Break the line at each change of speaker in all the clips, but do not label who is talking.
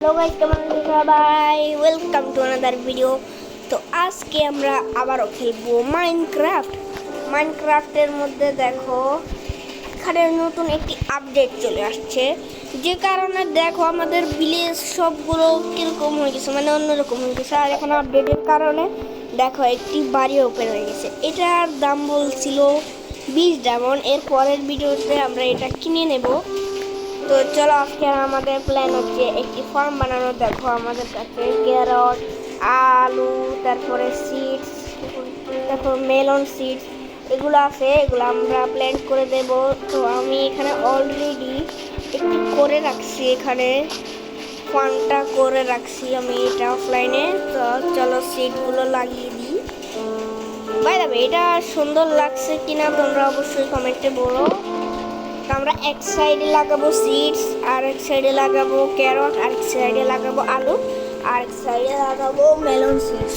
Hello guys, কেমন আছেন সবাই? Welcome to another video. তো আজকে আমরা আবারও খেলবো মাইনক্রাফটের মধ্যে দেখো এখানে নতুন একটি আপডেট চলে আসছে, যে কারণে দেখো আমাদের ভিলেজ সবগুলো কীরকম হয়ে গেছে, মানে অন্যরকম হয়ে গেছে। আর এখন আপডেটের কারণে দেখো একটি বাড়ি ওপেন হয়ে গেছে। এটার দাম বলছিল 20 ডায়মন্ড। এর পরের ভিডিওতে আমরা এটা কিনে নেব। তো চলো, আজকে আমাদের প্ল্যান হচ্ছে একটি ফার্ম বানানো। দেখো আমাদের কাছে ক্যারট, আলু, তারপরে সিডস, দেখো মেলন সিডস এগুলো আছে। এগুলো আমরা প্ল্যান্ট করে দেব। তো আমি এখানে অলরেডি একটি করে রাখছি, এখানে ফার্মটা করে রাখছি আমি এটা অফলাইনে। তো চলো সিডগুলো লাগিয়ে দিই। বাই দ্য ওয়ে, এটা সুন্দর লাগছে কিনা তোমরা অবশ্যই কমেন্টে বলো। আমরা এক সাইডে লাগাবো সিডস, আর এক সাইডে লাগাবো ক্যারট, আর এক সাইডে লাগাবো আলু, আর এক সাইডে লাগাবো মেলন সিডস।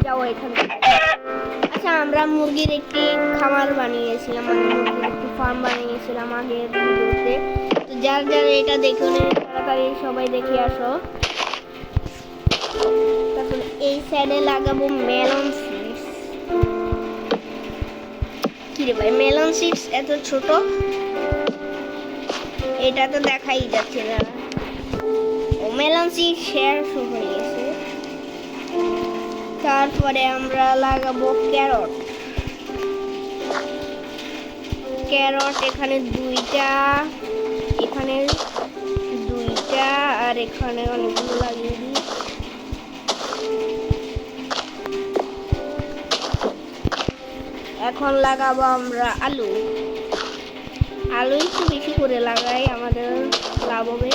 যাও এখানে। আচ্ছা, আমরা মুরগির একটি খামার বানিয়েছিলাম, মানে মুরগির একটি ফার্ম বানিয়েছিলাম আগের ভিডিওতে। তো যার যারা এটা দেখুন, তাড়াতাড়ি সবাই দেখে আসো। তারপরে এই সাইডে লাগাবো মেলন সিডস। কি রে ভাই, মেলন সিডস এত ছোট, এটা তো দেখাই যাচ্ছে না। ও মেলন সিডস শেয়ার শুরু হয়ে গেছে। তারপরে আমরা লাগাবো ক্যারট। এখানে দুইটা, এখানে দুইটা, আর এখানে অনেকগুলো লাগিয়ে দিই। এখন লাগাবো আমরা আলু একটু বেশি করে লাগাই, আমাদের লাভ হবে।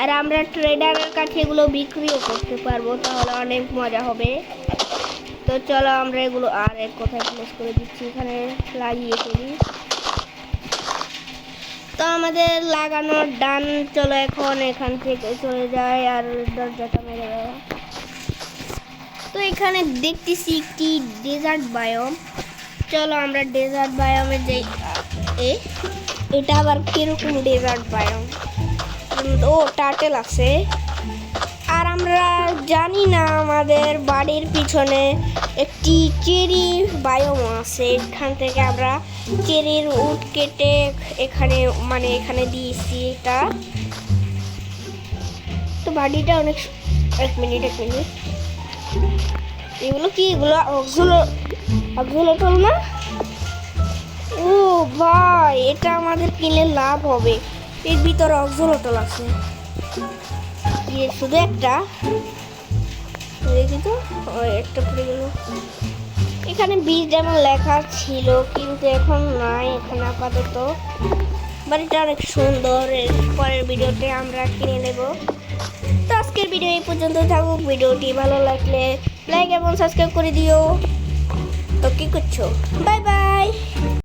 আর আমরা ট্রেডারের কাছে এগুলো বিক্রিও করতে পারবো, তাহলে অনেক মজা হবে। তো চলো আমরা এগুলো আর এক কোথায় প্লেস করে দিচ্ছি, এখানে লাগিয়ে ফেলি। তো আমাদের লাগানোর ডান। চলো এখন এখান থেকে চলে যায় আর দরজাটা মেরে দেওয়া। তো এখানে দেখতেছি একটি ডেজার্ট বায়োম। চলো আমরা ডেজার্ট বায়োমে যাই। এটা আবার কিরকম ডেজার্ট বায়োম? ও টার্টেল আছে। আর আমরা জানি না, আমাদের বাড়ির পিছনে একটি চেরি বায়োম আছে। এখান থেকে আমরা চেরির উড কেটে এখানে দিয়েছি এটা। তো বাড়িটা অনেক, এক মিনিট এগুলো কি? এগুলো অক্সুলেটল না? ও ভাই, এটা আমাদের কিনলে লাভ হবে। এর ভিতরে অক্সুলেটল আছে। শুধু একটা দেখি তো, একটা পড়ে গেল। এখানে 20 ডায়মন্ড লেখা ছিল, কিন্তু এখন নাই এখানে আপাতত। বাড়িটা অনেক সুন্দর। পরের ভিডিওতে আমরা কিনে নেব। তো আজকের ভিডিও এই পর্যন্ত থাকুক। ভিডিওটি ভালো লাগলে লাইক এবং সাবস্ক্রাইব করে দিও। তো কি করছো? Bye bye.